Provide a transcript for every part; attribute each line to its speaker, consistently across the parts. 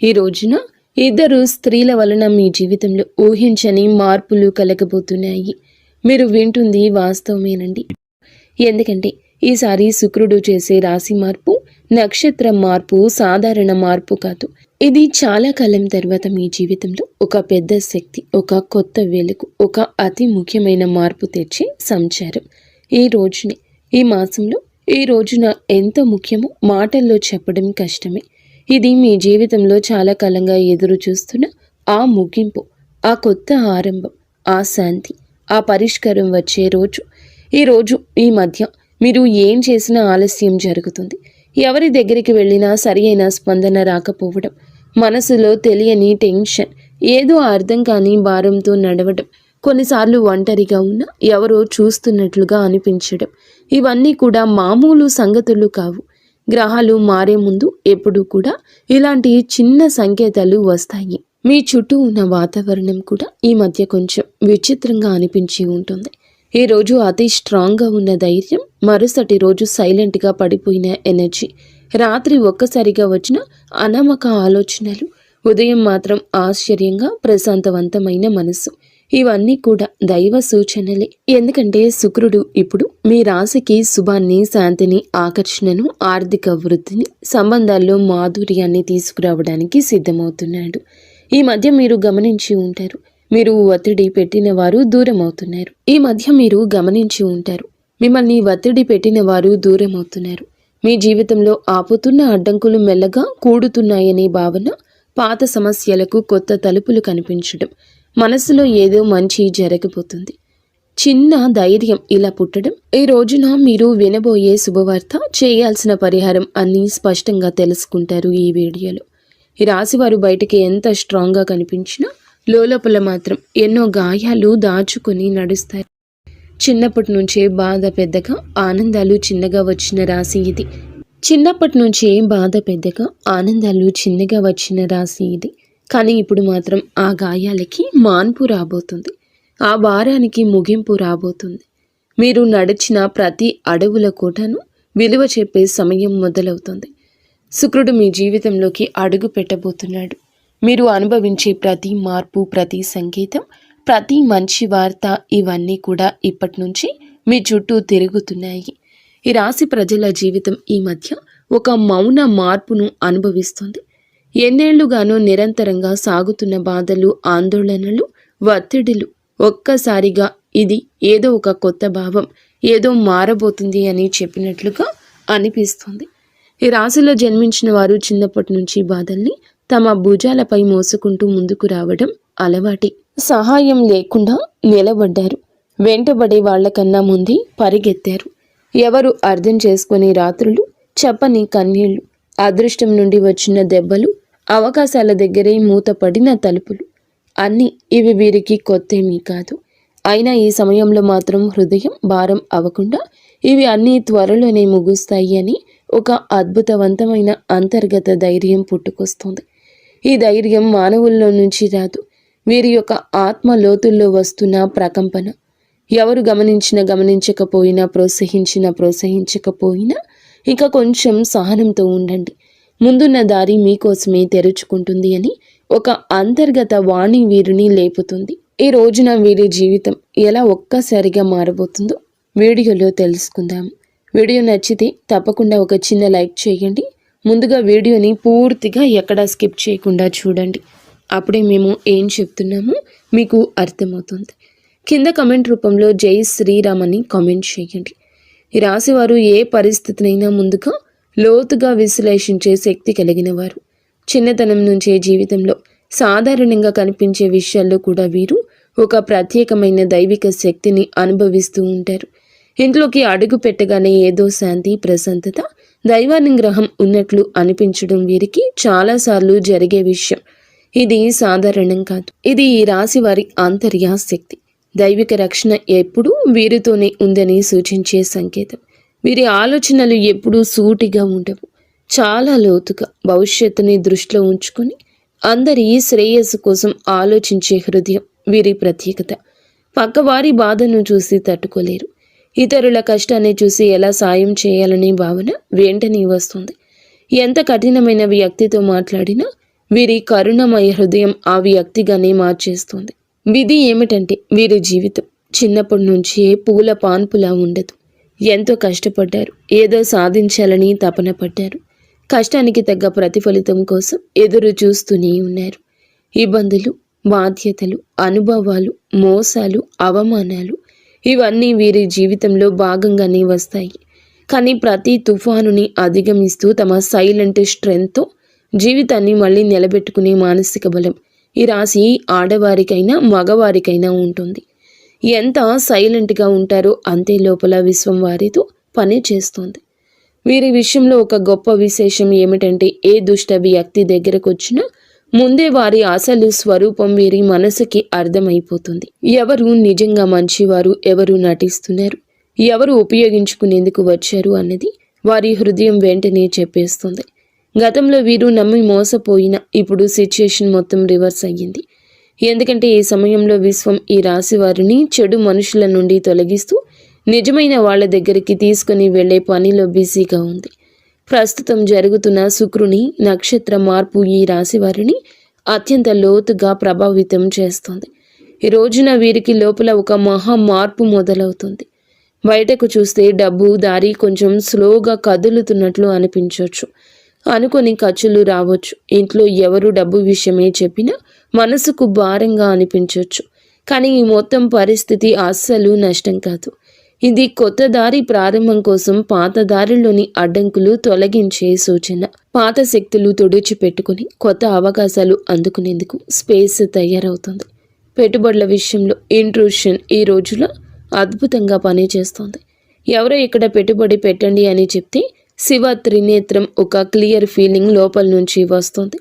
Speaker 1: ఈ రోజున ఇద్దరు స్త్రీల వలన మీ జీవితంలో ఊహించని మార్పులు కలగబోతున్నాయి. మీరు వింటుంది వాస్తవమేనండి. ఎందుకంటే ఈసారి శుక్రుడు చేసే రాశి మార్పు, నక్షత్ర మార్పు సాధారణ మార్పు కాదు. ఇది చాలా కాలం తర్వాత మీ జీవితంలో ఒక పెద్ద శక్తి, ఒక కొత్త వెలుగు, ఒక అతి ముఖ్యమైన మార్పు తెచ్చే సంచారం. ఈ రోజునే, ఈ మాసంలో, ఈ రోజున ఎంత ముఖ్యమో మాటల్లో చెప్పడం కష్టమే. ఇది మీ జీవితంలో చాలా కాలంగా ఎదురు చూస్తున్న ఆ ముగింపు, ఆ కొత్త ఆరంభం, ఆ శాంతి, ఆ పరిష్కారం వచ్చే రోజు. ఈ మధ్య మీరు ఏం చేసినా ఆలస్యం జరుగుతుంది. ఎవరి దగ్గరికి వెళ్ళినా సరి అయిన స్పందన రాకపోవడం, మనసులో తెలియని టెన్షన్, ఏదో అర్థం కాని భారంతో నడవడం, కొన్నిసార్లు ఒంటరిగా ఉన్న ఎవరో చూస్తున్నట్లుగా అనిపించడం, ఇవన్నీ కూడా మామూలు సంగతులు కావు. గ్రహాలు మారే ముందు ఎప్పుడూ కూడా ఇలాంటి చిన్న సంకేతాలు వస్తాయి. మీ చుట్టూ ఉన్న వాతావరణం కూడా ఈ మధ్య కొంచెం విచిత్రంగా అనిపించి ఉంటుంది. ఈ రోజు అతి స్ట్రాంగ్గా ఉన్న ధైర్యం, మరుసటి రోజు సైలెంట్గా పడిపోయిన ఎనర్జీ, రాత్రి ఒక్కసారిగా వచ్చిన అనామక ఆలోచనలు, ఉదయం మాత్రం ఆశ్చర్యంగా ప్రశాంతవంతమైన మనసు, ఇవన్నీ కూడా దైవ సూచనలే. ఎందుకంటే శుక్రుడు ఇప్పుడు మీ రాశికి శుభాన్ని, శాంతిని, ఆకర్షణను, ఆర్థిక వృద్ధిని, సంబంధాల్లో మాధుర్యాన్ని తీసుకురావడానికి సిద్ధమవుతున్నాడు. ఈ మధ్య మీరు గమనించి ఉంటారు, మీరు ఒత్తిడి పెట్టిన వారు దూరం అవుతున్నారు. మిమ్మల్ని ఒత్తిడి పెట్టిన వారు దూరం అవుతున్నారు. మీ జీవితంలో ఆపుతున్న అడ్డంకులు మెల్లగా కూడుతున్నాయనే భావన, పాత సమస్యలకు కొత్త తలుపులు కనిపించడం, మనసులో ఏదో మంచి జరగబోతుంది, చిన్న ధైర్యం ఇలా పుట్టడం. ఈ రోజున మీరు వినబోయే శుభవార్త, చేయాల్సిన పరిహారం అన్నీ స్పష్టంగా తెలుసుకుంటారు ఈ వీడియోలో. ఈ రాశివారు బయటికి ఎంత స్ట్రాంగ్గా కనిపించినా లోపల మాత్రం ఎన్నో గాయాలు దాచుకొని నడుస్తారు. చిన్నప్పటి నుంచే బాధ పెద్దగా, ఆనందాలు చిన్నగా వచ్చిన రాశి ఇది. కానీ ఇప్పుడు మాత్రం ఆ గాయాలకి మాన్పు రాబోతుంది, ఆ భారానికి ముగింపు రాబోతుంది. మీరు నడిచిన ప్రతి అడవుల కోటను విలువ చెప్పే సమయం మొదలవుతుంది. శుక్రుడు మీ జీవితంలోకి అడుగు పెట్టబోతున్నాడు. మీరు అనుభవించే ప్రతి మార్పు, ప్రతి సంకేతం, ప్రతి మంచి వార్త, ఇవన్నీ కూడా ఇప్పటి నుంచి మీ చుట్టూ తిరుగుతున్నాయి. ఈ రాశి ప్రజల జీవితం ఈ మధ్య ఒక మౌన మార్పును అనుభవిస్తుంది. ఎన్నేళ్లుగానో నిరంతరంగా సాగుతున్న బాధలు, ఆందోళనలు, ఒత్తిడిలు ఒక్కసారిగా ఇది ఏదో ఒక కొత్త భావం, ఏదో మారబోతుంది అని చెప్పినట్లుగా అనిపిస్తుంది. ఈ రాశిలో జన్మించిన వారు చిన్నప్పటి నుంచి బాధల్ని తమ భుజాలపై మోసుకుంటూ ముందుకు రావడం అలవాటి. సహాయం లేకుండా నిలబడ్డారు. వెంటబడే వాళ్లకన్నా ముందే పరిగెత్తారు. ఎవరు అర్థం చేసుకునే రాత్రులు, చెప్పని కన్నీళ్లు, అదృష్టం నుండి వచ్చిన దెబ్బలు, అవకాశాల దగ్గరే మూతపడిన తలుపులు, అన్నీ ఇవి వీరికి కొత్తేమీ కాదు. అయినా ఈ సమయంలో మాత్రం హృదయం భారం అవ్వకుండా ఇవి అన్నీ త్వరలోనే ముగుస్తాయి అని ఒక అద్భుతవంతమైన అంతర్గత ధైర్యం పుట్టుకొస్తుంది. ఈ ధైర్యం మానవుల్లో నుంచి రాదు, వీరి యొక్క ఆత్మ లోతుల్లో వస్తున్న ప్రకంపన. ఎవరు గమనించకపోయినా, ప్రోత్సహించకపోయినా ఇక కొంచెం సహనంతో ఉండండి. ముందున్న దారి మీకోసమే తెరుచుకుంటుంది అని ఒక అంతర్గత వాణి వీరిని లేపుతుంది. ఈ రోజున వీరి జీవితం ఎలా ఒక్కసారిగా మారబోతుందో వీడియోలో తెలుసుకుందాం. వీడియో నచ్చితే తప్పకుండా ఒక చిన్న లైక్ చేయండి. ముందుగా వీడియోని పూర్తిగా ఎక్కడా స్కిప్ చేయకుండా చూడండి. అప్పుడే మేము ఏం చెప్తున్నామో మీకు అర్థమవుతుంది. కింద కమెంట్ రూపంలో జై శ్రీరామ్ అని కామెంట్ చేయండి. ఈ రాశివారు ఏ పరిస్థితినైనా ముందుగా లోతుగా విశ్లేషించే శక్తి కలిగిన వారు. చిన్నతనం నుంచే జీవితంలో సాధారణంగా కనిపించే విషయాల్లో కూడా వీరు ఒక ప్రత్యేకమైన దైవిక శక్తిని అనుభవిస్తూ ఉంటారు. ఇంట్లోకి అడుగు పెట్టగానే ఏదో శాంతి, ప్రశాంతత, దైవానుగ్రహం ఉన్నట్లు అనిపించడం వీరికి చాలాసార్లు జరిగే విషయం. ఇది సాధారణం కాదు. ఇది ఈ రాశి వారి ఆంతర్య శక్తి. దైవిక రక్షణ ఎప్పుడూ వీరితోనే ఉందని సూచించే సంకేతం. వీరి ఆలోచనలు ఎప్పుడూ సూటిగా ఉండవు, చాలా లోతుగా భవిష్యత్తుని దృష్టిలో ఉంచుకొని అందరి శ్రేయస్సు కోసం ఆలోచించే హృదయం వీరి ప్రత్యేకత. పక్కవారి బాధను చూసి తట్టుకోలేరు. ఇతరుల కష్టాన్ని చూసి ఎలా సాయం చేయాలనే భావన వెంటనే వస్తుంది. ఎంత కఠినమైన వ్యక్తితో మాట్లాడినా వీరి కరుణమయ హృదయం ఆ వ్యక్తిగానే మార్చేస్తుంది. విధి ఏమిటంటే వీరి జీవితం చిన్నప్పటి నుంచే పూల పాన్పులా ఉండదు. ఎంతో కష్టపడ్డారు, ఏదో సాధించాలని తపన పడ్డారు. కష్టానికి తగ్గ ప్రతిఫలితం కోసం ఎదురు చూస్తూనే ఉన్నారు. ఇబ్బందులు, బాధ్యతలు, అనుభవాలు, మోసాలు, అవమానాలు ఇవన్నీ వీరి జీవితంలో భాగంగానే వస్తాయి. కానీ ప్రతి తుఫానుని అధిగమిస్తూ తమ సైలెంట్ స్ట్రెంగ్త్తో జీవితాన్ని మళ్ళీ నిలబెట్టుకునే మానసిక బలం ఈ రాశి ఆడవారికైనా మగవారికైనా ఉంటుంది. ఎంత సైలెంట్గా ఉంటారో అంతే లోపల విశ్వం వారితో పని చేస్తుంది. వీరి విషయంలో ఒక గొప్ప విశేషం ఏమిటంటే ఏ దుష్ట వ్యక్తి దగ్గరకు వచ్చినా ముందే వారి అసలు స్వరూపం వీరి మనసుకి అర్థమైపోతుంది. ఎవరు నిజంగా మంచివారు, ఎవరు నటిస్తున్నారు, ఎవరు ఉపయోగించుకునేందుకు వచ్చారు అన్నది వారి హృదయం వెంటనే చెప్పేస్తుంది. గతంలో వీరు నమ్మి మోసపోయిన ఇప్పుడు సిచ్యుయేషన్ మొత్తం రివర్స్ అయ్యింది. ఎందుకంటే ఈ సమయంలో విశ్వం ఈ రాశి వారిని చెడు మనుషుల నుండి తొలగిస్తూ నిజమైన వాళ్ళ దగ్గరికి తీసుకుని వెళ్లే పనిలో బిజీగా ఉంది. ప్రస్తుతం జరుగుతున్న శుక్రుని నక్షత్ర మార్పు ఈ రాశి వారిని అత్యంత లోతుగా ప్రభావితం చేస్తుంది. ఈ రోజున వీరికి లోపల ఒక మహా మార్పు మొదలవుతుంది. బయటకు చూస్తే డబ్బు దారి కొంచెం స్లోగా కదులుతున్నట్లు అనిపించవచ్చు. అనుకొని ఖర్చులు రావచ్చు. ఇంట్లో ఎవరు డబ్బు విషయమే చెప్పినా మనసుకు భారంగా అనిపించవచ్చు. కానీ ఈ మొత్తం పరిస్థితి అస్సలు నష్టం కాదు. ఇది కొత్త దారి ప్రారంభం కోసం పాత దారిలోని అడ్డంకులు తొలగించే సూచన. పాత శక్తులు తుడిచిపెట్టుకుని కొత్త అవకాశాలు అందుకునేందుకు స్పేస్ తయారవుతుంది. పెట్టుబడుల విషయంలో ఇంట్రూషన్ ఈ రోజులో అద్భుతంగా పనిచేస్తుంది. ఎవరో ఇక్కడ పెట్టుబడి పెట్టండి అని చెప్తే శివ త్రినేత్రం ఒక క్లియర్ ఫీలింగ్ లోపల నుంచి వస్తుంది.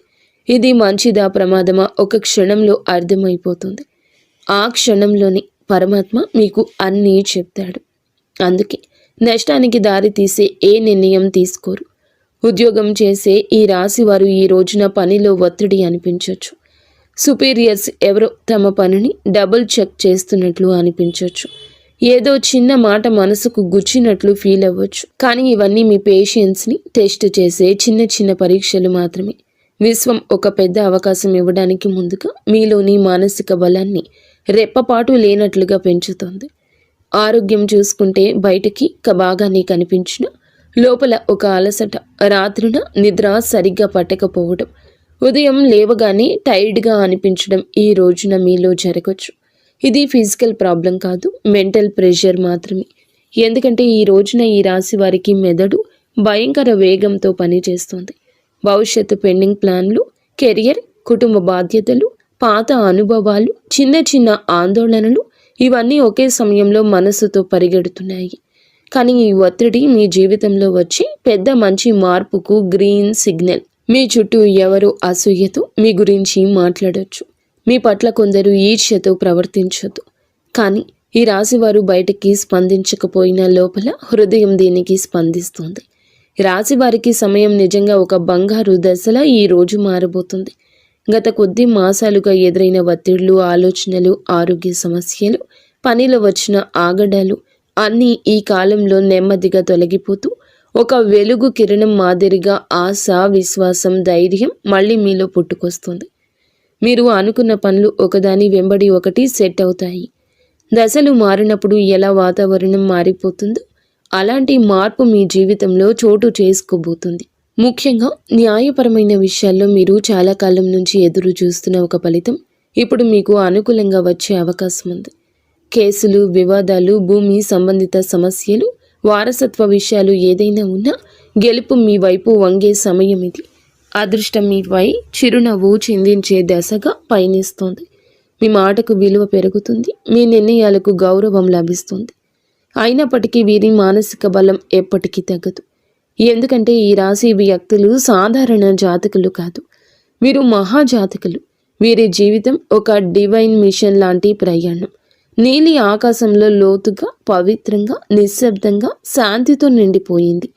Speaker 1: ఇది మంచిదా ప్రమాదమా ఒక క్షణంలో అర్థమైపోతుంది. ఆ క్షణంలోని పరమాత్మ మీకు అన్నీ చెప్తాడు. అందుకే నష్టానికి దారి తీసే ఏ నిర్ణయం తీసుకోరు. ఉద్యోగం చేసే ఈ రాశి వారు ఈ రోజున పనిలో ఒత్తిడి అనిపించవచ్చు. సుపీరియర్స్ ఎవరో తమ పనిని డబుల్ చెక్ చేస్తున్నట్లు అనిపించవచ్చు. ఏదో చిన్న మాట మనసుకు గుచ్చినట్లు ఫీల్ అవ్వచ్చు. కానీ ఇవన్నీ మీ పేషెన్స్ని టెస్ట్ చేసే చిన్న చిన్న పరీక్షలు మాత్రమే. విశ్వం ఒక పెద్ద అవకాశం ఇవ్వడానికి ముందుగా మీలోని మానసిక బలాన్ని రెప్పపాటు లేనట్లుగా పెంచుతుంది. ఆరోగ్యం చూసుకుంటే బయటికి బాగానే కనిపించిన లోపల ఒక అలసట, రాత్రిన నిద్ర సరిగ్గా పట్టకపోవడం, ఉదయం లేవగానే టైర్డ్గా అనిపించడం ఈ రోజున మీలో జరగచ్చు. ఇది ఫిజికల్ ప్రాబ్లం కాదు, మెంటల్ ప్రెషర్ మాత్రమే. ఎందుకంటే ఈ రోజున ఈ రాశి వారికి మెదడు భయంకర వేగంతో పనిచేస్తుంది. భవిష్యత్తు పెండింగ్ ప్లాన్లు, కెరియర్, కుటుంబ బాధ్యతలు, పాత అనుభవాలు, చిన్న చిన్న ఆందోళనలు ఇవన్నీ ఒకే సమయంలో మనసుతో పరిగెడుతున్నాయి. కానీ ఈ ఒత్తిడి మీ జీవితంలో వచ్చి పెద్ద మంచి మార్పుకు గ్రీన్ సిగ్నల్. మీ చుట్టూ ఎవరో అసూయతో మీ గురించి మాట్లాడొచ్చు. మీ పట్ల కొందరు ఈర్ష్యతో ప్రవర్తించొద్దు. కానీ ఈ రాశివారు బయటికి స్పందించకపోయినా లోపల హృదయం దీనికి స్పందిస్తుంది. రాశివారికి సమయం నిజంగా ఒక బంగారు దశలా ఈ రోజు మారబోతుంది. గత కొద్ది మాసాలుగా ఎదురైన ఒత్తిళ్లు, ఆలోచనలు, ఆరోగ్య సమస్యలు, పనిలో వచ్చిన ఆగడాలు అన్నీ ఈ కాలంలో నెమ్మదిగా తొలగిపోతూ ఒక వెలుగు కిరణం మాదిరిగా ఆశ, విశ్వాసం, ధైర్యం మళ్ళీ మీలో పుట్టుకొస్తుంది. మీరు అనుకున్న పనులు ఒకదాని వెంబడి ఒకటి సెట్ అవుతాయి. దశలు మారినప్పుడు ఎలా వాతావరణం మారిపోతుందో అలాంటి మార్పు మీ జీవితంలో చోటు చేసుకోబోతుంది. ముఖ్యంగా న్యాయపరమైన విషయాల్లో మీరు చాలా కాలం నుంచి ఎదురు చూస్తున్న ఒక ఫలితం ఇప్పుడు మీకు అనుకూలంగా వచ్చే అవకాశం ఉంది. కేసులు, వివాదాలు, భూమి సంబంధిత సమస్యలు, వారసత్వ విషయాలు ఏదైనా ఉన్నా గెలుపు మీ వైపు వంగే సమయం ఇది. అదృష్టం మీపై చిరునవ్వు చిందించే దశగా పయనిస్తోంది. మీ మాటకు విలువ పెరుగుతుంది, మీ నిర్ణయాలకు గౌరవం లభిస్తుంది. అయినప్పటికీ వీరి మానసిక బలం ఎప్పటికీ తగ్గదు. ఎందుకంటే ఈ రాశి వ్యక్తులు సాధారణ జాతకులు కాదు, వీరు మహాజాతకులు. వీరి జీవితం ఒక డివైన్ మిషన్ లాంటి ప్రయాణం. నీలి ఆకాశంలో లోతుగా, పవిత్రంగా, నిశ్శబ్దంగా, శాంతితో నిండిపోయింది.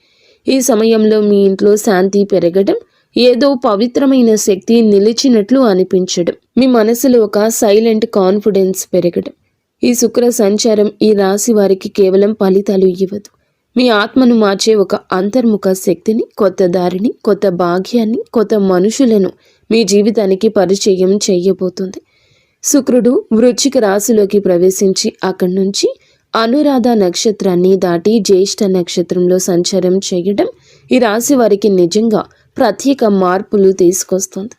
Speaker 1: ఈ సమయంలో మీ ఇంట్లో శాంతి పెరగడం, ఏదో పవిత్రమైన శక్తి నిలిచినట్లు అనిపించడం, మీ మనసులో ఒక సైలెంట్ కాన్ఫిడెన్స్ పెరగడం. ఈ శుక్ర సంచారం ఈ రాశి వారికి కేవలం ఫలితాలు ఇవ్వదు, మీ ఆత్మను మార్చే ఒక అంతర్ముఖ శక్తిని, కొత్త దారిని, కొత్త భాగ్యాన్ని, కొత్త మనుషులను మీ జీవితానికి పరిచయం చేయబోతుంది. శుక్రుడు వృశ్చిక రాశిలోకి ప్రవేశించి అక్కడి నుంచి అనురాధ నక్షత్రాన్ని దాటి జ్యేష్ఠ నక్షత్రంలో సంచారం చేయడం ఈ రాశి వారికి నిజంగా ప్రత్యేక మార్పులు తీసుకొస్తుంది.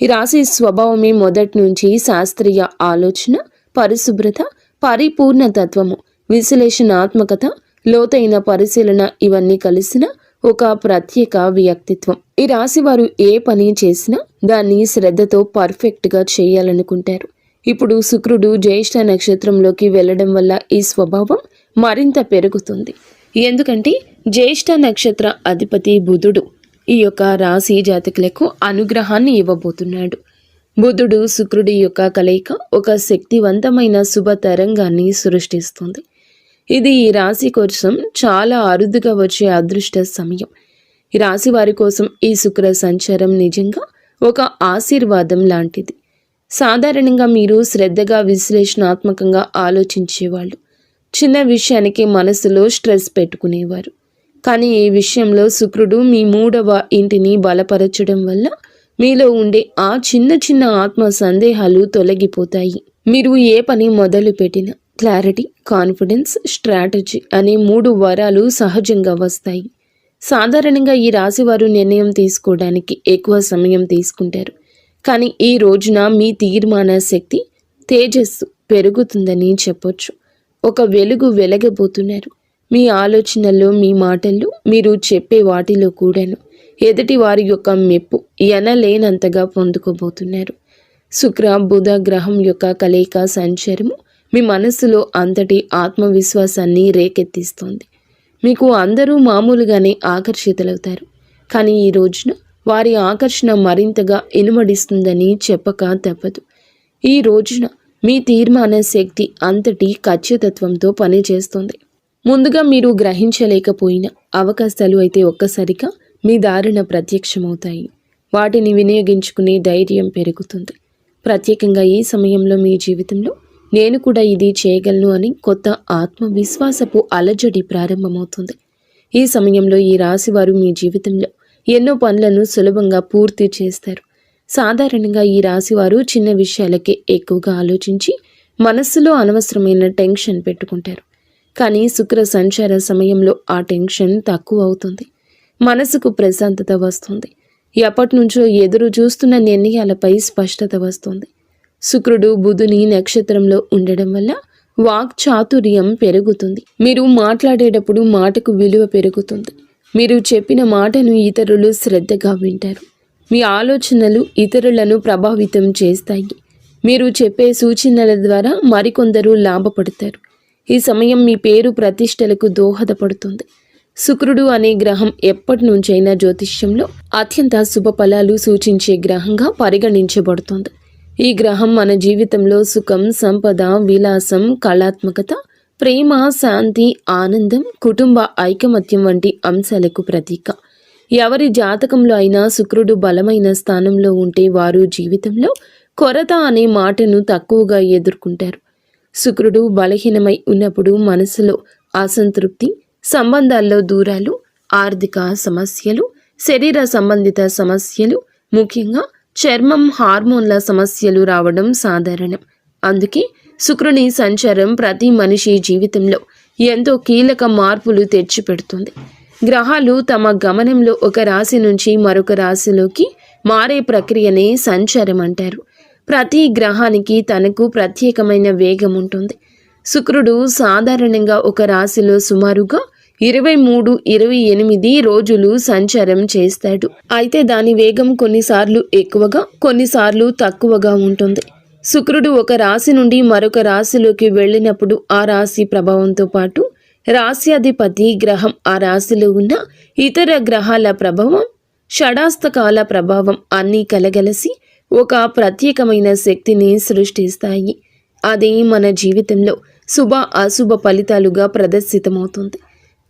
Speaker 1: ఈ రాశి స్వభావమే మొదటి నుంచి శాస్త్రీయ ఆలోచన, పరిశుభ్రత, పరిపూర్ణ తత్వము, విశ్లేషణాత్మకత, లోతైన పరిశీలన ఇవన్నీ కలిసిన ఒక ప్రత్యేక వ్యక్తిత్వం. ఈ రాశి వారు ఏ పని చేసినా దాన్ని శ్రద్ధతో పర్ఫెక్ట్గా చేయాలనుకుంటారు. ఇప్పుడు శుక్రుడు జ్యేష్ఠ నక్షత్రంలోకి వెళ్ళడం వల్ల ఈ స్వభావం మరింత పెరుగుతుంది. ఎందుకంటే జ్యేష్ఠ నక్షత్ర అధిపతి బుధుడు ఈ యొక్క రాశి జాతకులకు అనుగ్రహాన్ని ఇవ్వబోతున్నాడు. బుధుడు శుక్రుడి యొక్క కలయిక ఒక శక్తివంతమైన శుభ తరంగాన్ని సృష్టిస్తుంది. ఇది ఈ రాశి కోసం చాలా అరుదుగా వచ్చే అదృష్ట సమయం. ఈ రాశి వారి కోసం ఈ శుక్ర సంచారం నిజంగా ఒక ఆశీర్వాదం లాంటిది. సాధారణంగా మీరు శ్రద్ధగా విశ్లేషణాత్మకంగా ఆలోచించేవాళ్ళు. చిన్న విషయానికి మనసులో స్ట్రెస్ పెట్టుకునేవారు. కానీ ఈ విషయంలో శుక్రుడు మీ 3వ ఇంటిని బలపరచడం వల్ల మీలో ఉండే ఆ చిన్న చిన్న ఆత్మ సందేహాలు తొలగిపోతాయి. మీరు ఏ పని మొదలు పెట్టినా క్లారిటీ, కాన్ఫిడెన్స్, స్ట్రాటజీ అనే 3 వరాలు సహజంగా వస్తాయి. సాధారణంగా ఈ రాశివారు నిర్ణయం తీసుకోవడానికి ఎక్కువ సమయం తీసుకుంటారు. కానీ ఈ రోజున మీ తీర్మాన శక్తి, తేజస్సు పెరుగుతుందని చెప్పొచ్చు. ఒక వెలుగు వెలగబోతున్నారు. మీ ఆలోచనల్లో, మీ మాటల్లో, మీరు చెప్పే వాటిలో కూడాను ఎదుటి వారి యొక్క మెప్పు ఎనలేనంతగా పొందుకోబోతున్నారు. శుక్ర బుధ గ్రహం యొక్క కలయిక సంచారము మీ మనస్సులో అంతటి ఆత్మవిశ్వాసాన్ని రేకెత్తిస్తోంది. మీకు అందరూ మామూలుగానే ఆకర్షితులవుతారు. కానీ ఈ రోజున వారి ఆకర్షణ మరింతగా ఇనుమడిస్తుందని చెప్పక తప్పదు. ఈ రోజున మీ తీర్మాన శక్తి అంతటి ఖచ్చితత్వంతో పనిచేస్తుంది. ముందుగా మీరు గ్రహించలేకపోయిన అవకాశాలు అయితే ఒక్కసారిగా మీ దారిన ప్రత్యక్షమవుతాయి. వాటిని వినియోగించుకునే ధైర్యం పెరుగుతుంది. ప్రత్యేకంగా ఈ సమయంలో మీ జీవితంలో నేను కూడా ఇది చేయగలను అని కొత్త ఆత్మవిశ్వాసపు అలజడి ప్రారంభమవుతుంది. ఈ సమయంలో ఈ రాశివారు మీ జీవితంలో ఎన్నో పనులను సులభంగా పూర్తి చేస్తారు. సాధారణంగా ఈ రాశివారు చిన్న విషయాలకే ఎక్కువగా ఆలోచించి మనస్సులో అనవసరమైన టెన్షన్ పెట్టుకుంటారు. కానీ శుక్ర సంచార సమయంలో ఆ టెన్షన్ తక్కువ అవుతుంది. మనసుకు ప్రశాంతత వస్తుంది. ఎప్పటి నుంచో ఎదురు చూస్తున్న నిర్ణయాలపై స్పష్టత వస్తుంది. శుక్రుడు బుధుని నక్షత్రంలో ఉండడం వల్ల వాక్ చాతుర్యం పెరుగుతుంది. మీరు మాట్లాడేటప్పుడు మాటకు విలువ పెరుగుతుంది. మీరు చెప్పిన మాటను ఇతరులు శ్రద్ధగా వింటారు. మీ ఆలోచనలు ఇతరులను ప్రభావితం చేస్తాయి. మీరు చెప్పే సూచనల ద్వారా మరికొందరు లాభపడతారు. ఈ సమయం మీ పేరు ప్రతిష్టలకు దోహదపడుతుంది. శుక్రుడు అనే గ్రహం ఎప్పటి నుంచైనా జ్యోతిష్యంలో అత్యంత శుభ ఫలాలు సూచించే గ్రహంగా పరిగణించబడుతుంది. ఈ గ్రహం మన జీవితంలో సుఖం, సంపద, విలాసం, కళాత్మకత, ప్రేమ, శాంతి, ఆనందం, కుటుంబ ఐకమత్యం వంటి అంశాలకు ప్రతీక. ఎవరి జాతకంలో అయినా శుక్రుడు బలమైన స్థానంలో ఉంటే వారు జీవితంలో కొరత అనే మాటను తక్కువగా ఎదుర్కొంటారు. శుక్రుడు బలహీనమై ఉన్నప్పుడు మనసులో అసంతృప్తి, సంబంధాల్లో దూరాలు, ఆర్థిక సమస్యలు, శరీర సంబంధిత సమస్యలు, ముఖ్యంగా చర్మం, హార్మోన్ల సమస్యలు రావడం సాధారణం. అందుకే శుక్రుని సంచారం ప్రతి మనిషి జీవితంలో ఎంతో కీలక మార్పులు తెచ్చిపెడుతుంది. గ్రహాలు తమ గమనంలో ఒక రాశి నుంచి మరొక రాశిలోకి మారే ప్రక్రియనే సంచారం అంటారు. ప్రతి గ్రహానికి తనకు ప్రత్యేకమైన వేగం ఉంటుంది. శుక్రుడు సాధారణంగా ఒక రాశిలో సుమారుగా 23-28 రోజులు సంచారం చేస్తాడు. అయితే దాని వేగం కొన్నిసార్లు ఎక్కువగా, కొన్నిసార్లు తక్కువగా ఉంటుంది. శుక్రుడు ఒక రాశి నుండి మరొక రాశిలోకి వెళ్ళినప్పుడు ఆ రాశి ప్రభావంతో పాటు రాశ్యాధిపతి గ్రహం ఆ రాశిలో ఉన్న ఇతర గ్రహాల ప్రభావం, షడాస్తకాల ప్రభావం అన్నీ కలగలసి ఒక ప్రత్యేకమైన శక్తిని సృష్టిస్తాయి. అది మన జీవితంలో శుభ అశుభ ఫలితాలుగా ప్రదర్శితమవుతుంది.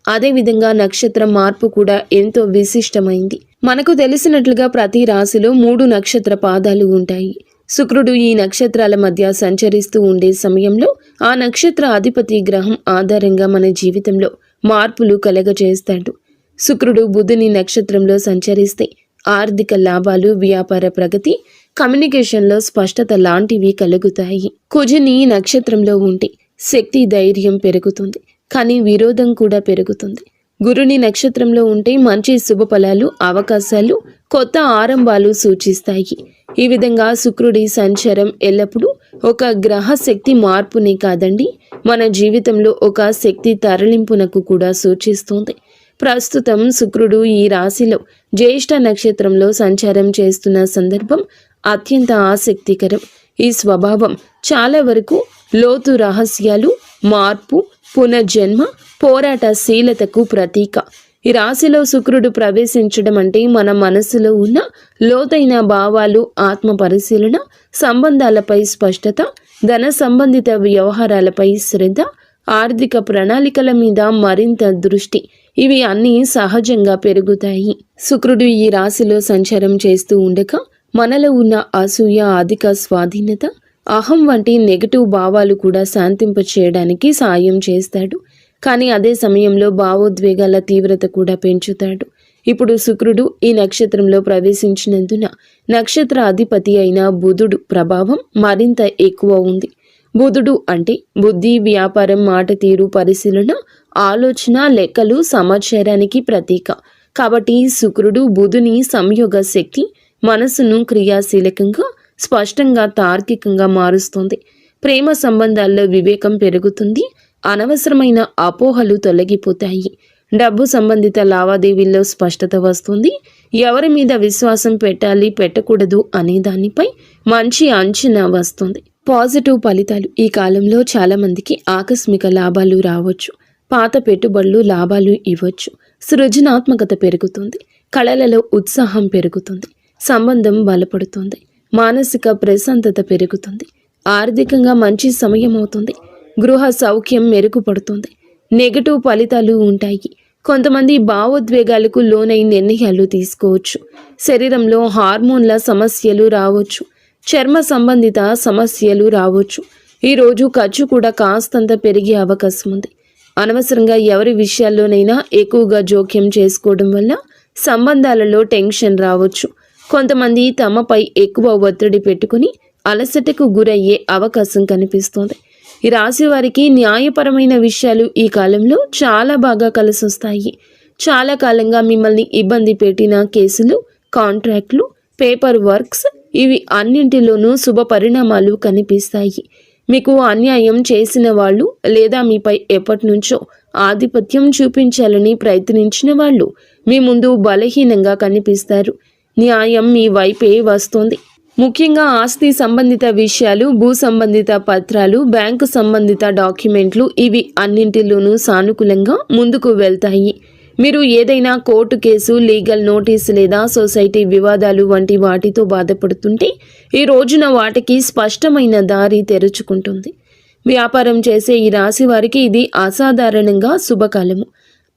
Speaker 1: అదేవిధంగా నక్షత్ర మార్పు కూడా ఎంతో విశిష్టమైంది. మనకు తెలిసినట్లుగా ప్రతి రాశిలో 3 నక్షత్ర పాదాలు ఉంటాయి. శుక్రుడు ఈ నక్షత్రాల మధ్య సంచరిస్తూ ఉండే సమయంలో ఆ నక్షత్ర అధిపతి గ్రహం ఆధారంగా మన జీవితంలో మార్పులు కలగజేస్తాడు. శుక్రుడు బుధుని నక్షత్రంలో సంచరిస్తే ఆర్థిక లాభాలు, వ్యాపార ప్రగతి, కమ్యూనికేషన్లో స్పష్టత లాంటివి కలుగుతాయి. కుజుని నక్షత్రంలో ఉంటే శక్తి, ధైర్యం పెరుగుతుంది, కానీ విరోధం కూడా పెరుగుతుంది. గురుని నక్షత్రంలో ఉంటే మంచి శుభ ఫలాలు, అవకాశాలు, కొత్త ఆరంభాలు సూచిస్తాయి. ఈ విధంగా శుక్రుడి సంచారం ఎల్లప్పుడూ ఒక గ్రహ శక్తి మార్పునే కాదండి, మన జీవితంలో ఒక శక్తి తరలింపునకు కూడా సూచిస్తుంది. ప్రస్తుతం శుక్రుడు ఈ రాశిలో జ్యేష్ఠ నక్షత్రంలో సంచారం చేస్తున్న సందర్భం అత్యంత ఆసక్తికరం. ఈ స్వభావం చాలా వరకు లోతు రహస్యాలు, మార్పు, పునర్జన్మ, పోరాటశీలతకు ప్రతీక. ఈ రాశిలో శుక్రుడు ప్రవేశించడం అంటే మన మనసులో ఉన్న లోతైన భావాలు, ఆత్మ పరిశీలన, సంబంధాలపై స్పష్టత, ధన సంబంధిత వ్యవహారాలపై శ్రద్ధ, ఆర్థిక ప్రణాళికల మీద మరింత దృష్టి, ఇవి అన్నీ సహజంగా పెరుగుతాయి. శుక్రుడు ఈ రాశిలో సంచారం చేస్తూ ఉండగా మనలో ఉన్న అసూయ, అధిక స్వాధీనత, అహం వంటి నెగటివ్ భావాలు కూడా శాంతింపచేయడానికి సాయం చేస్తాడు. కానీ అదే సమయంలో భావోద్వేగాల తీవ్రత కూడా పెంచుతాడు. ఇప్పుడు శుక్రుడు ఈ నక్షత్రంలో ప్రవేశించినందున నక్షత్ర అధిపతి అయిన బుధుడు ప్రభావం మరింత ఎక్కువ ఉంది. బుధుడు అంటే బుద్ధి, వ్యాపారం, మాట తీరు, పరిశీలన, ఆలోచన, లెక్కలు, సమాచారానికి ప్రతీక. కాబట్టి శుక్రుడు బుధుని సంయోగ శక్తి మనసును క్రియాశీలకంగా, స్పష్టంగా, తార్కికంగా మారుస్తుంది. ప్రేమ సంబంధాల్లో వివేకం పెరుగుతుంది, అనవసరమైన అపోహలు తొలగిపోతాయి. డబ్బు సంబంధిత లావాదేవీల్లో స్పష్టత వస్తుంది. ఎవరి మీద విశ్వాసం పెట్టాలి, పెట్టకూడదు అనే దానిపై మంచి అంచనా వస్తుంది. పాజిటివ్ ఫలితాలు. ఈ కాలంలో చాలామందికి ఆకస్మిక లాభాలు రావచ్చు, పాత పెట్టుబడులు లాభాలు ఇవ్వచ్చు, సృజనాత్మకత పెరుగుతుంది, కళలలో ఉత్సాహం పెరుగుతుంది, సంబంధం బలపడుతుంది, మానసిక ప్రశాంతత పెరుగుతుంది, ఆర్థికంగా మంచి సమయం అవుతుంది, గృహ సౌఖ్యం మెరుగుపడుతుంది. నెగటివ్ ఫలితాలు ఉంటాయి. కొంతమంది భావోద్వేగాలకు లోనై నిర్ణయాలు తీసుకోవచ్చు, శరీరంలో హార్మోన్ల సమస్యలు రావచ్చు, చర్మ సంబంధిత సమస్యలు రావచ్చు. ఈరోజు ఖర్చు కూడా కాస్తంత పెరిగే అవకాశం ఉంది. అనవసరంగా ఎవరి విషయాల్లోనైనా ఎక్కువగా జోక్యం చేసుకోవడం వల్ల సంబంధాలలో టెన్షన్ రావచ్చు. కొంతమంది తమపై ఎక్కువ ఒత్తిడి పెట్టుకుని అలసటకు గురయ్యే అవకాశం కనిపిస్తోంది. ఈ రాశి వారికి న్యాయపరమైన విషయాలు ఈ కాలంలో చాలా బాగా కలిసొస్తాయి. చాలా కాలంగా మిమ్మల్ని ఇబ్బంది పెట్టిన కేసులు, కాంట్రాక్ట్లు, పేపర్ వర్క్స్, ఇవి అన్నింటిలోనూ శుభ పరిణామాలు కనిపిస్తాయి. మీకు అన్యాయం చేసిన వాళ్ళు లేదా మీపై ఎప్పటి నుంచో ఆధిపత్యం చూపించాలని ప్రయత్నించిన వాళ్ళు మీ ముందు బలహీనంగా కనిపిస్తారు. న్యాయం మీ వైపే వస్తుంది. ముఖ్యంగా ఆస్తి సంబంధిత విషయాలు, భూ సంబంధిత పత్రాలు, బ్యాంకు సంబంధిత డాక్యుమెంట్లు, ఇవి అన్నింటిలోనూ సానుకూలంగా ముందుకు వెళ్తాయి. మీరు ఏదైనా కోర్టు కేసు, లీగల్ నోటీస్ లేదా సొసైటీ వివాదాలు వంటి వాటితో బాధపడుతుంటే ఈ రోజున వాటికి స్పష్టమైన దారి తెరుచుకుంటుంది. వ్యాపారం చేసే ఈ రాశి వారికి ఇది అసాధారణంగా శుభకాలము.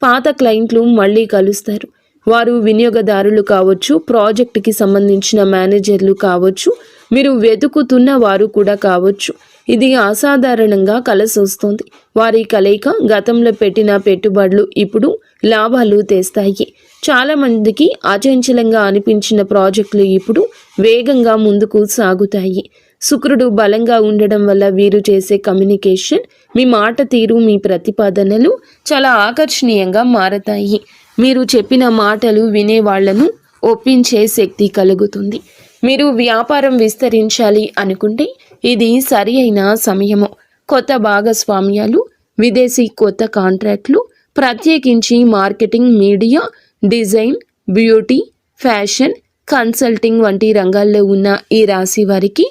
Speaker 1: పాత క్లయింట్లు మళ్ళీ కలుస్తారు. వారు వినియోగదారులు కావచ్చు, ప్రాజెక్టుకి సంబంధించిన మేనేజర్లు కావచ్చు, మీరు వెతుకుతున్న వారు కూడా కావచ్చు. ఇది అసాధారణంగా కలిసొస్తుంది. వారి కలయిక గతంలో పెట్టిన పెట్టుబడులు ఇప్పుడు లాభాలు తెస్తాయి. చాలామందికి అచంచలంగా అనిపించిన ప్రాజెక్టులు ఇప్పుడు వేగంగా ముందుకు సాగుతాయి. శుక్రుడు బలంగా ఉండడం వల్ల వీరు చేసే కమ్యూనికేషన్, మీ మాట తీరు, మీ ప్రతిపాదనలు చాలా ఆకర్షణీయంగా మారతాయి. మీరు చెప్పిన మాటలు వినేవాళ్లను ఒప్పించే శక్తి కలుగుతుంది. మీరు వ్యాపారం విస్తరించాలి అనుకుంటే ఇది సరి అయిన సమయము. కొత్త భాగస్వామ్యాలు, విదేశీ కొత్త కాంట్రాక్ట్లు, ప్రత్యేకించి marketing, media, design, beauty, fashion, consulting వంటి రంగాల్లో ఉన్న ఈ రాశి వారికి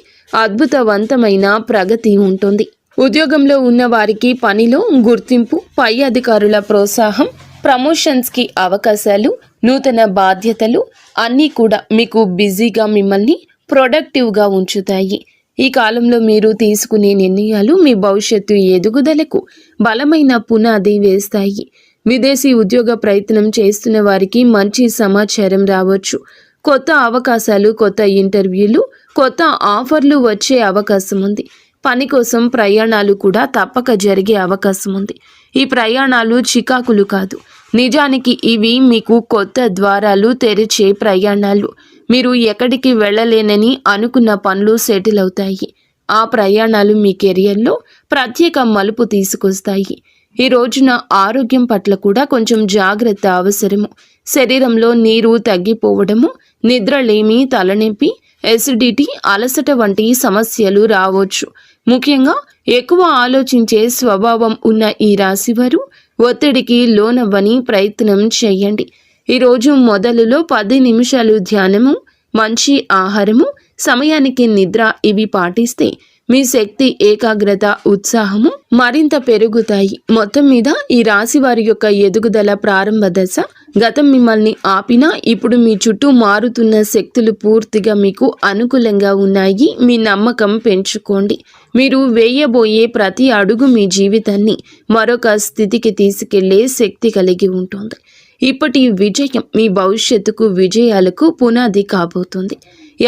Speaker 1: అద్భుతవంతమైన ప్రగతి ఉంటుంది. ఉద్యోగంలో ఉన్న వారికి పనిలో గుర్తింపు, పై అధికారుల ప్రోత్సాహం, ప్రమోషన్స్కి అవకాశాలు, నూతన బాధ్యతలు అన్నీ కూడా మీకు బిజీగా, మిమ్మల్ని ప్రొడక్టివ్గా ఉంచుతాయి. ఈ కాలంలో మీరు తీసుకునే నిర్ణయాలు మీ భవిష్యత్తు ఎదుగుదలకు బలమైన పునాది వేస్తాయి. విదేశీ ఉద్యోగ ప్రయత్నం చేస్తున్న వారికి మంచి సమాచారం రావచ్చు. కొత్త అవకాశాలు, కొత్త ఇంటర్వ్యూలు, కొత్త ఆఫర్లు వచ్చే అవకాశం ఉంది. పని కోసం ప్రయాణాలు కూడా తప్పక జరిగే అవకాశం ఉంది. ఈ ప్రయాణాలు చికాకులు కాదు, నిజానికి ఇవి మీకు కొత్త ద్వారాలు తెరిచే ప్రయాణాలు. మీరు ఎక్కడికి వెళ్ళలేనని అనుకున్న పనులు సెటిల్ అవుతాయి. ఆ ప్రయాణాలు మీ కెరియర్లో ప్రత్యేక మలుపు తీసుకొస్తాయి. ఈ రోజున ఆరోగ్యం పట్ల కూడా కొంచెం జాగ్రత్త అవసరము. శరీరంలో నీరు తగ్గిపోవడము, నిద్రలేమి, తలనొప్పి, ఎసిడిటీ, అలసట వంటి సమస్యలు రావచ్చు. ముఖ్యంగా ఎక్కువ ఆలోచించే స్వభావం ఉన్న ఈ రాశివారు ఒత్తిడికి లోనవ్వని ప్రయత్నం చేయండి. ఈరోజు మొదలులో 10 నిమిషాలు ధ్యానము, మంచి ఆహారము, సమయానికి నిద్ర ఇవి పాటిస్తే మీ శక్తి, ఏకాగ్రత, ఉత్సాహము మరింత పెరుగుతాయి. మొత్తం మీద ఈ రాశి వారి యొక్క ఎదుగుదల ప్రారంభ దశ. గతం మిమ్మల్ని ఆపినా ఇప్పుడు మీ చుట్టూ మారుతున్న శక్తులు పూర్తిగా మీకు అనుకూలంగా ఉన్నాయి. మీ నమ్మకం పెంచుకోండి. మీరు వేయబోయే ప్రతి అడుగు మీ జీవితాన్ని మరొక స్థితికి తీసుకెళ్లే శక్తి కలిగి ఉంటుంది. ఇప్పటి విజయం మీ భవిష్యత్తుకు, విజయాలకు పునాది కాబోతుంది.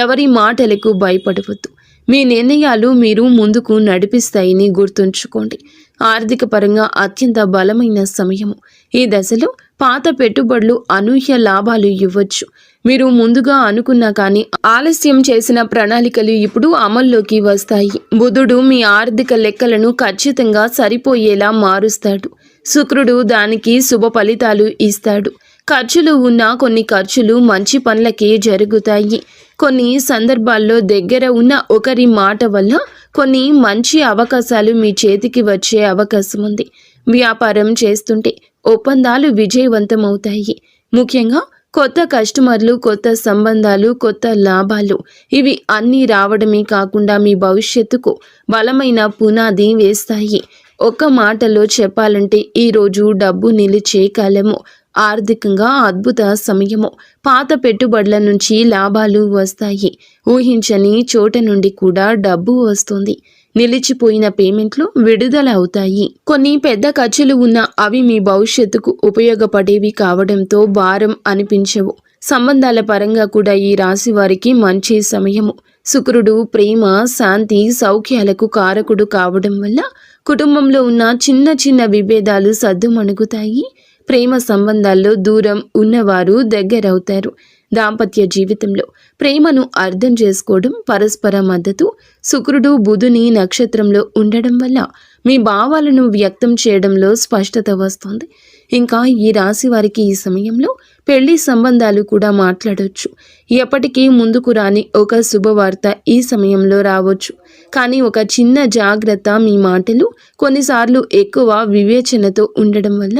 Speaker 1: ఎవరి మాటలకు భయపడవద్దు. మీ నిర్ణయాలు మీరు ముందుకు నడిపిస్తాయని గుర్తుంచుకోండి. ఆర్థిక పరంగా అత్యంత బలమైన సమయము. ఈ దశలో పాత పెట్టుబడులు అనూహ్య లాభాలు ఇవ్వచ్చు. మీరు ముందుగా అనుకున్నా కానీ ఆలస్యం చేసిన ప్రణాళికలు ఇప్పుడు అమల్లోకి వస్తాయి. బుధుడు మీ ఆర్థిక లెక్కలను ఖచ్చితంగా సరిపోయేలా మారుస్తాడు. శుక్రుడు దానికి శుభ ఫలితాలు ఇస్తాడు. ఖర్చులు ఉన్న కొన్ని ఖర్చులు మంచి పనులకే జరుగుతాయి. కొన్ని సందర్భాల్లో దగ్గర ఉన్న ఒకరి మాట వల్ల కొన్ని మంచి అవకాశాలు మీ చేతికి వచ్చే అవకాశం ఉంది. వ్యాపారం చేస్తుంటే ఒప్పందాలు విజయవంతమవుతాయి. ముఖ్యంగా కొత్త కస్టమర్లు, కొత్త సంబంధాలు, కొత్త లాభాలు ఇవి అన్నీ రావడమే కాకుండా మీ భవిష్యత్తుకు బలమైన పునాది వేస్తాయి. ఒక్క మాటలో చెప్పాలంటే ఈరోజు డబ్బు నిలిచే కాలము. ఆర్థికంగా అద్భుత సమయము. పాత పెట్టుబడుల నుంచి లాభాలు వస్తాయి. ఊహించని చోట నుండి కూడా డబ్బు వస్తుంది. నిలిచిపోయిన పేమెంట్లు విడుదల అవుతాయి. కొన్ని పెద్ద ఖర్చులు ఉన్నా అవి మీ భవిష్యత్తుకు ఉపయోగపడేవి కావడంతో భారం అనిపించవు. సంబంధాల పరంగా కూడా ఈ రాశి వారికి మంచి సమయము. శుక్రుడు ప్రేమ, శాంతి, సౌఖ్యాలకు కారకుడు కావడం వల్ల కుటుంబంలో ఉన్న చిన్న చిన్న విభేదాలు సద్దుమణుగుతాయి. ప్రేమ సంబంధాల్లో దూరం ఉన్నవారు దగ్గరవుతారు. దాంపత్య జీవితంలో ప్రేమను అర్థం చేసుకోవడం, పరస్పర మద్దతు. శుక్రుడు బుధుని నక్షత్రంలో ఉండడం వల్ల మీ భావాలను వ్యక్తం చేయడంలో స్పష్టత వస్తుంది. ఇంకా ఈ రాశి వారికి ఈ సమయంలో పెళ్లి సంబంధాలు కూడా మాట్లాడవచ్చు. ఎప్పటికీ ముందుకు రాని ఒక శుభవార్త ఈ సమయంలో రావచ్చు. కానీ ఒక చిన్న జాగ్రత్త, మీ మాటలు కొన్నిసార్లు ఎక్కువ వివేచనతో ఉండడం వల్ల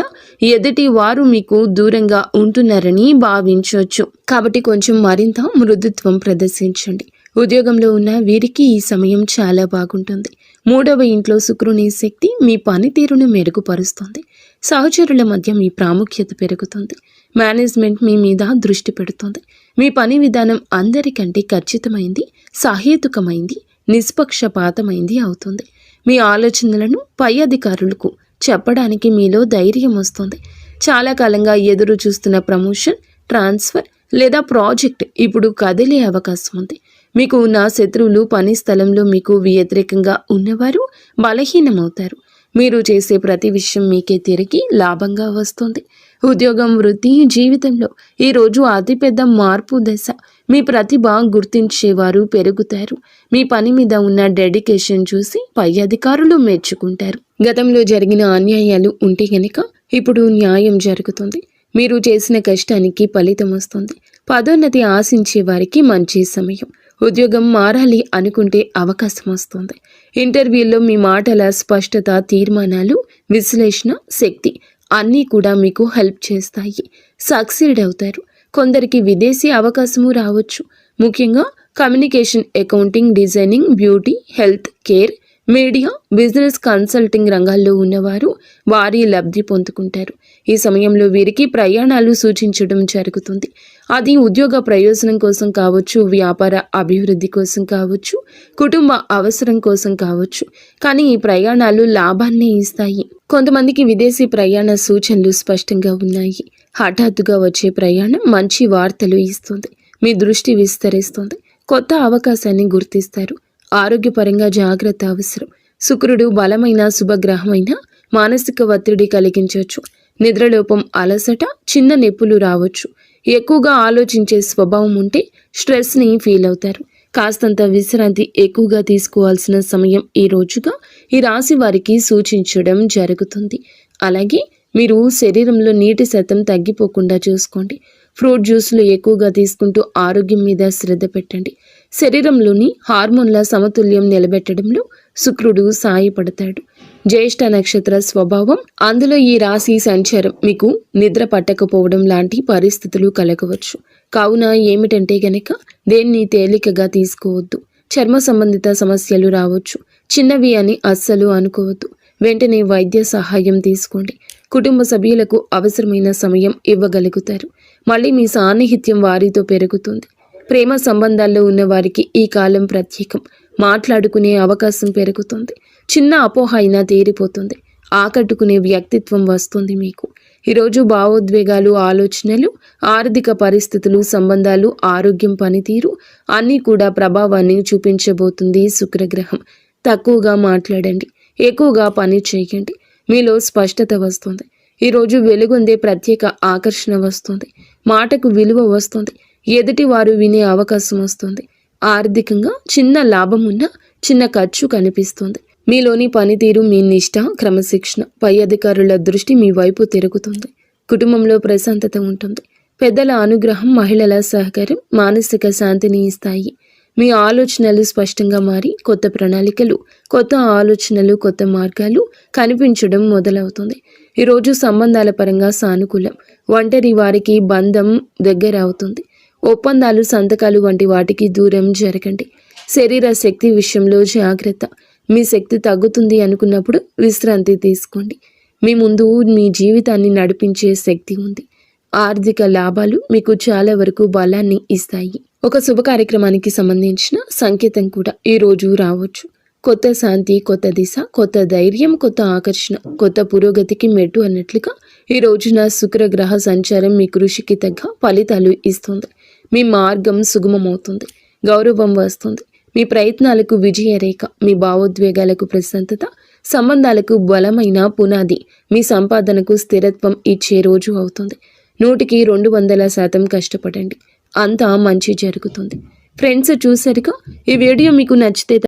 Speaker 1: ఎదుటి వారు మీకు దూరంగా ఉంటున్నారని భావించవచ్చు. కాబట్టి కొంచెం మరింత మృదుత్వం ప్రదర్శించండి. ఉద్యోగంలో ఉన్న వీరికి ఈ సమయం చాలా బాగుంటుంది. 3వ ఇంట్లో శుక్రుని శక్తి మీ పనితీరును మెరుగుపరుస్తుంది. సహచరుల మధ్య మీ ప్రాముఖ్యత పెరుగుతుంది. మేనేజ్మెంట్ మీ మీద దృష్టి పెడుతుంది. మీ పని విధానం అందరికంటే ఖచ్చితమైంది, సహేతుకమైంది, నిష్పక్షపాతమైంది అవుతుంది. మీ ఆలోచనలను పై అధికారులకు చెప్పడానికి మీలో ధైర్యం వస్తుంది. చాలా కాలంగా ఎదురు చూస్తున్న ప్రమోషన్, ట్రాన్స్ఫర్ లేదా ప్రాజెక్ట్ ఇప్పుడు కదిలే అవకాశం ఉంది. మీకు ఉన్న శత్రువులు, పని స్థలంలో మీకు వ్యతిరేకంగా ఉన్నవారు బలహీనమవుతారు. మీరు చేసే ప్రతి విషయం మీకే తిరిగి లాభంగా వస్తుంది. ఉద్యోగం, వృత్తి, జీవితంలో ఈరోజు అతిపెద్ద మార్పు దశ. మీ ప్రతిభ గుర్తించేవారు పెరుగుతారు. మీ పని మీద ఉన్న డెడికేషన్ చూసి పై అధికారులు మెచ్చుకుంటారు. గతంలో జరిగిన అన్యాయాలు ఉంటే గనక ఇప్పుడు న్యాయం జరుగుతుంది. మీరు చేసిన కష్టానికి ఫలితం వస్తుంది. పదోన్నతి ఆశించే వారికి మంచి సమయం. ఉద్యోగం మారాలి అనుకుంటే అవకాశం వస్తుంది. ఇంటర్వ్యూలో మీ మాటల స్పష్టత, తీర్మానాలు, విశ్లేషణ శక్తి అన్నీ కూడా మీకు హెల్ప్ చేస్తాయి. సక్సీడ్ అవుతారు. కొందరికి విదేశీ అవకాశము రావచ్చు. ముఖ్యంగా communication, accounting, designing, beauty, health care, media, business, consulting రంగాల్లో ఉన్నవారు వారి లబ్ధి పొందుకుంటారు. ఈ సమయంలో వీరికి ప్రయాణాలు సూచించడం జరుగుతుంది. అది ఉద్యోగ ప్రయోజనం కోసం కావచ్చు, వ్యాపార అభివృద్ధి కోసం కావచ్చు, కుటుంబ అవసరం కోసం కావచ్చు. కానీ ఈ ప్రయాణాలు లాభాన్ని ఇస్తాయి. కొంతమందికి విదేశీ ప్రయాణ సూచనలు స్పష్టంగా ఉన్నాయి. హఠాత్తుగా వచ్చే ప్రయాణం మంచి వార్తలు ఇస్తుంది. మీ దృష్టి విస్తరిస్తుంది. కొత్త అవకాశాన్ని గుర్తిస్తారు. ఆరోగ్యపరంగా జాగ్రత్త అవసరం. శుక్రుడు బలమైన శుభగ్రహమైన మానసిక ఒత్తిడి కలిగించవచ్చు. నిద్రలోపం, అలసట, చిన్న నొప్పులు రావచ్చు. ఎక్కువగా ఆలోచించే స్వభావం ఉంటే స్ట్రెస్ని ఫీల్ అవుతారు. కాస్తంత విశ్రాంతి ఎక్కువగా తీసుకోవాల్సిన సమయం ఈ రోజుగా ఈ రాశి వారికి సూచించడం జరుగుతుంది. అలాగే మీరు శరీరంలో నీటి శాతం తగ్గిపోకుండా చూసుకోండి. ఫ్రూట్ జ్యూస్లు ఎక్కువగా తీసుకుంటూ ఆరోగ్యం మీద శ్రద్ధ పెట్టండి. శరీరంలోని హార్మోన్ల సమతుల్యం నిలబెట్టడంలో శుక్రుడు సాయపడతాడు. జ్యేష్ఠ నక్షత్ర స్వభావం, అందులో ఈ రాశి సంచారం మీకు నిద్ర పట్టకపోవడం లాంటి పరిస్థితులు కలగవచ్చు. కావున ఏమిటంటే గనక దేన్ని తేలికగా తీసుకోవద్దు. చర్మ సంబంధిత సమస్యలు రావచ్చు. చిన్నవి అని అస్సలు అనుకోవద్దు. వెంటనే వైద్య సహాయం తీసుకోండి. కుటుంబ సభ్యులకు అవసరమైన సమయం ఇవ్వగలుగుతారు. మళ్ళీ మీ సాన్నిహిత్యం వారితో పెరుగుతుంది. ప్రేమ సంబంధాల్లో ఉన్న వారికి ఈ కాలం ప్రత్యేకం. మాట్లాడుకునే అవకాశం పెరుగుతుంది. చిన్న అపోహ అయినా తీరిపోతుంది. ఆకట్టుకునే వ్యక్తిత్వం వస్తుంది మీకు. ఈరోజు భావోద్వేగాలు, ఆలోచనలు, ఆర్థిక పరిస్థితులు, సంబంధాలు, ఆరోగ్యం, పనితీరు అన్నీ కూడా ప్రభావాన్ని చూపించబోతుంది శుక్రగ్రహం. తక్కువగా మాట్లాడండి. ఎక్కువగా పని చేయండి. మీలో స్పష్టత వస్తుంది. ఈరోజు వెలుగొందే ప్రత్యేక ఆకర్షణ వస్తుంది. మాటకు విలువ వస్తుంది. ఎదుటి వారు వినే అవకాశం వస్తుంది. ఆర్థికంగా చిన్న లాభం ఉన్నా చిన్న ఖర్చు కనిపిస్తుంది. మీలోని పనితీరు, మీ నిష్ఠ, క్రమశిక్షణ, పై అధికారుల దృష్టి మీ వైపు తిరుగుతుంది. కుటుంబంలో ప్రశాంతత ఉంటుంది. పెద్దల అనుగ్రహం, మహిళల సహకారం మానసిక శాంతిని ఇస్తాయి. మీ ఆలోచనలు స్పష్టంగా మారి కొత్త ప్రణాళికలు, కొత్త ఆలోచనలు, కొత్త మార్గాలు కనిపించడం మొదలవుతుంది. ఈరోజు సంబంధాల పరంగా సానుకూలం. ఒంటరి వారికి బంధం దగ్గర అవుతుంది. ఒప్పందాలు, సంతకాలు వంటి వాటికి దూరం జరగండి. శరీర శక్తి విషయంలో జాగ్రత్త. మీ శక్తి తగ్గుతుంది అనుకున్నప్పుడు విశ్రాంతి తీసుకోండి. మీ ముందు మీ జీవితాన్ని నడిపించే శక్తి ఉంది. ఆర్థిక లాభాలు మీకు చాలా వరకు బలాన్ని ఇస్తాయి. ఒక శుభ కార్యక్రమానికి సంబంధించిన సంకేతం కూడా ఈ రోజు రావచ్చు. కొత్త శాంతి, కొత్త దిశ, కొత్త ధైర్యం, కొత్త ఆకర్షణ, కొత్త పురోగతికి మెట్టు అన్నట్లుగా ఈ రోజున శుక్రగ్రహ సంచారం మీ కృషికి తగ్గ ఫలితాలు ఇస్తుంది. మీ మార్గం సుగమమవుతుంది. గౌరవం వస్తుంది. మీ ప్రయత్నాలకు విజయరేఖ, మీ భావోద్వేగాలకు ప్రశాంతత, సంబంధాలకు బలమైన పునాది, మీ సంపాదనకు స్థిరత్వం ఇచ్చే రోజు అవుతుంది. 100% కష్టపడండి. అంతా మంచి జరుగుతుంది. ఫ్రెండ్స్, చూసారుగా, ఈ వీడియో మీకు నచ్చితే